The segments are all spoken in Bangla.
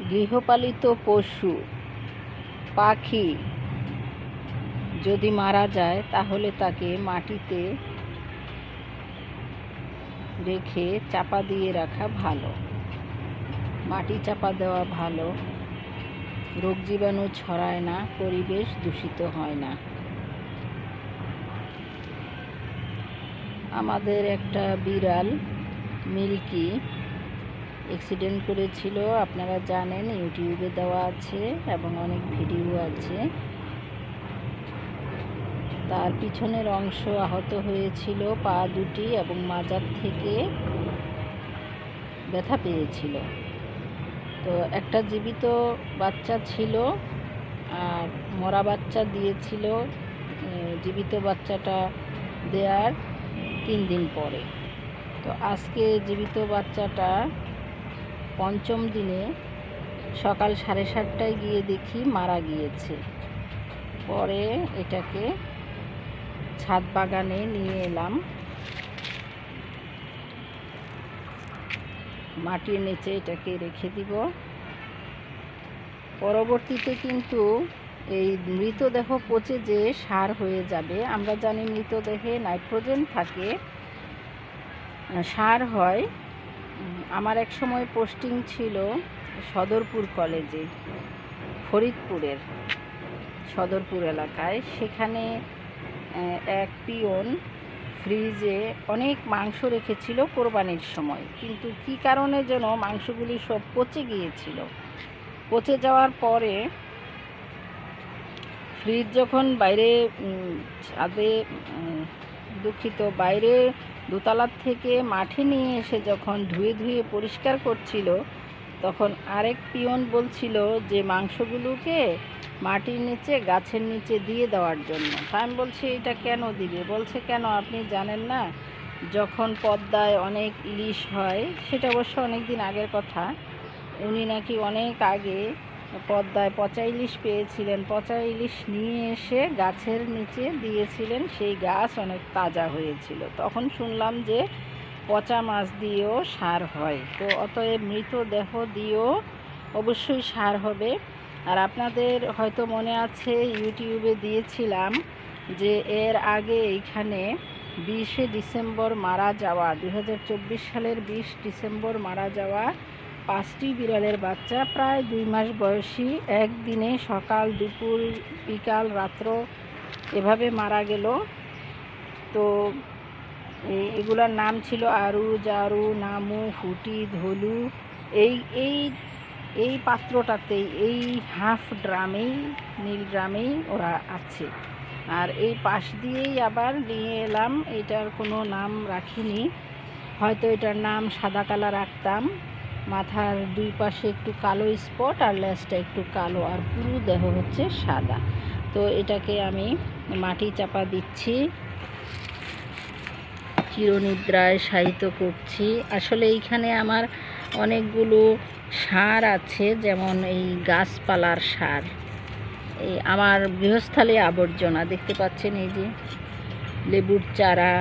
গৃহপালিত পশু পাখি যদি মারা যায় তাহলে তাকে মাটিতে রেখে চাপা দিয়ে রাখা ভালো। মাটি চাপা দেওয়া ভালো, রোগ জীবাণু ছড়ায় না, পরিবেশ দূষিত হয় না। আমাদের একটা বিড়াল মিল্কি অ্যাক্সিডেন্ট করেছিল, আপনারা জানেন, ইউটিউবে দেওয়া আছে এবং অনেক ভিডিও আছে। তার পিছনের অংশ আহত হয়েছিল, পা দুটি এবং মাজার থেকে ব্যথা পেয়েছিল। তো একটা জীবিত বাচ্চা ছিল আর মরা বাচ্চা দিয়েছিল জীবিত বাচ্চাটা দেওয়ার 3 দিন পরে। তো আজকে জীবিত বাচ্চাটা পঞ্চম দিনে সকাল 7:30টায় গিয়ে দেখি মারা গিয়েছে। পরে এটাকে ছাদ বাগানে নিয়ে এলাম, মাটির নিচে এটাকে রেখে দিব। পরবর্তীতে কিন্তু এই মৃতদেহ পচে যে সার হয়ে যাবে। আমরা জানি মৃতদেহে নাইট্রোজেন থাকে, সার হয়। আমার এক সময় পোস্টিং ছিল সদরপুর কলেজে, ফরিদপুরের সদরপুর এলাকায়। সেখানে এক পিয়ন ফ্রিজে অনেক মাংস রেখেছিল কোরবানির সময়, কিন্তু কি কারণে যেন মাংসগুলি সব পচে গিয়েছিল। পচে যাওয়ার পরে ফ্রিজ যখন বাইরে ছাদে বাইরে দোতলার থেকে মাঠে নিয়ে এসে যখন ধুয়ে পরিষ্কার করছিল, তখন আরেক পিয়ন বলছিল যে মাংসগুলোকে মাটির নিচে গাছের নিচে দিয়ে দেওয়ার জন্য। আমি বলছি এটা কেন দিবে? বলছে কেন আপনি জানেন না, যখন পদ্মায় অনেক ইলিশ হয়, সেটা অবশ্য অনেক দিন আগের কথা, উনি নাকি অনেক আগে পদ্মায় পচা ইলিশ পেয়েছিলেন, পচা ইলিশ নিয়ে এসে গাছের নিচে দিয়েছিলেন, সেই গাছ অনেক তাজা হয়েছিল। তখন শুনলাম যে পচা মাছ দিয়েও সার হয়। তো অতএব মৃতদেহ দিয়েও অবশ্যই সার হবে। আর আপনাদের হয়তো মনে আছে, ইউটিউবে দিয়েছিলাম যে এর আগে এইখানে 20শে ডিসেম্বর মারা যাওয়া, 2024 সালের 20 ডিসেম্বর মারা যাওয়া 5টি বিড়ালের বাচ্চা, প্রায় 2 মাস বয়সী, একদিনে সকাল দুপুর বিকাল রাত্র এভাবে মারা গেল। তো এগুলার নাম ছিল আরু, জারু, নামু, ফুটি, ধলু। এই পাত্রটাতেই, এই হাফ ড্রামেই, নীল ড্রামেই ওরা আছে। আর এই পাশ দিয়েই আবার নিয়ে এলাম, এটার কোনো নাম রাখিনি, হয়তো এটার নাম সাদা কালা রাখতাম। মাথার 2 পাশে একটু কালো স্পট আর লেজটা একটু কালো, আর পুরো দেহ হচ্ছে সাদা। তো এটাকে আমি মাটি চাপা দিচ্ছি, চিরনিদ্রায় শায়িত করছি। আসলে এইখানে আমার অনেকগুলো সার আছে, যেমন এই গাছপালার সার, এই আমার গৃহস্থালী আবর্জনা দেখতে পাচ্ছেন, এই যে লেবুর চারা,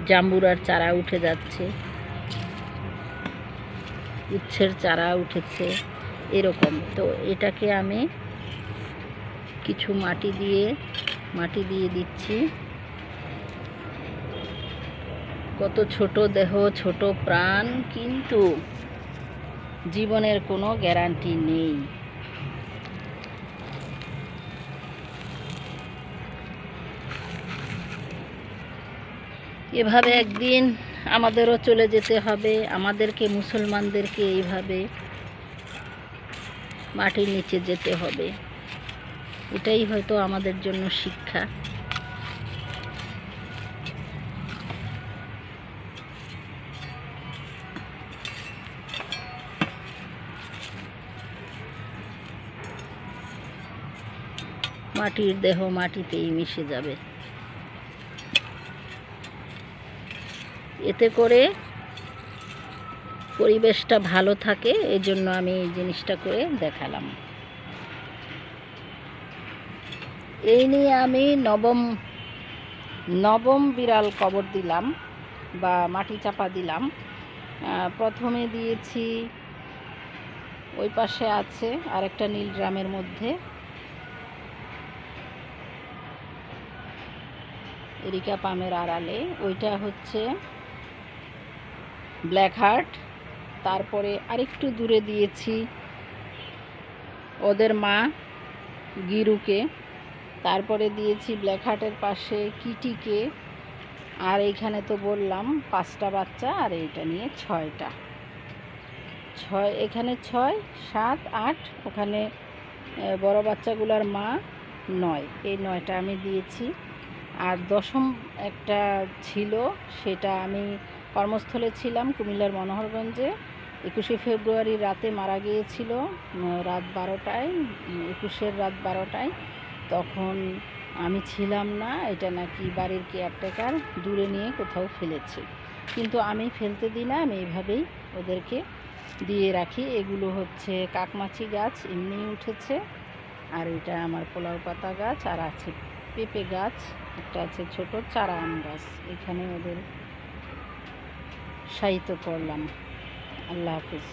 জাম্বুরার চারা উঠে যাচ্ছে, উচ্ছের চারা উঠেছে, এরকম। তো এটাকে আমি কিছু মাটি দিয়ে দিচ্ছি। কত ছোট দেহ, ছোট প্রাণ, কিন্তু জীবনের কোনো গ্যারান্টি নেই। এভাবে একদিন আমাদেরও চলে যেতে হবে, আমাদেরকে, মুসলমানদেরকে এইভাবে মাটির নিচে যেতে হবে। এটাই হয়তো আমাদের জন্য শিক্ষা। মাটির দেহ মাটিতেই মিশে যাবে। এতে করে পরিবেশটা ভালো থাকে, এই জন্য আমি এই জিনিসটা করে দেখালাম। এই নিয়ে আমি নবম বিড়াল কবর দিলাম বা মাটি চাপা দিলাম। প্রথমে দিয়েছি ওই পাশে আছে আরেকটা নীল ড্রামের মধ্যে এরিকা পামের আড়ালে, ওইটা হচ্ছে ব্ল্যাক হার্ট। তারপরে আরেকটু দূরে দিয়েছি ওদের মা গিরুকে, তারপরে দিয়েছি ব্ল্যাক হার্টের পাশে কিটিকে, আর এইখানে তো বললাম 5টা বাচ্চা, আর এইটা নিয়ে 6টা, এখানে 6, 7, 8, ওখানে বড় বাচ্চাগুলোর মা 9, এই 9টা আমি দিয়েছি। আর দশম একটা ছিল, সেটা আমি কর্মস্থলে ছিলাম কুমিল্লার মনোহরগঞ্জে, 21শে ফেব্রুয়ারি রাতে মারা গিয়েছিল রাত 12টায়, 21-এর রাত 12টায়। তখন আমি ছিলাম না, এটা নাকি বাড়ির কেয়ারটেকার দূরে নিয়ে কোথাও ফেলেছে, কিন্তু আমি ফেলতে দিই না, আমি এইভাবেই ওদেরকে দিয়ে রাখি। এগুলো হচ্ছে কাকমাছি গাছ এমনিই উঠেছে, আর এটা আমার পোলাও পাতা গাছ, আর আছে পেঁপে গাছ, একটা আছে ছোট চারা আম গাছ। এখানে ওদের শায়িত করলাম। আল্লাহ হাফিজ।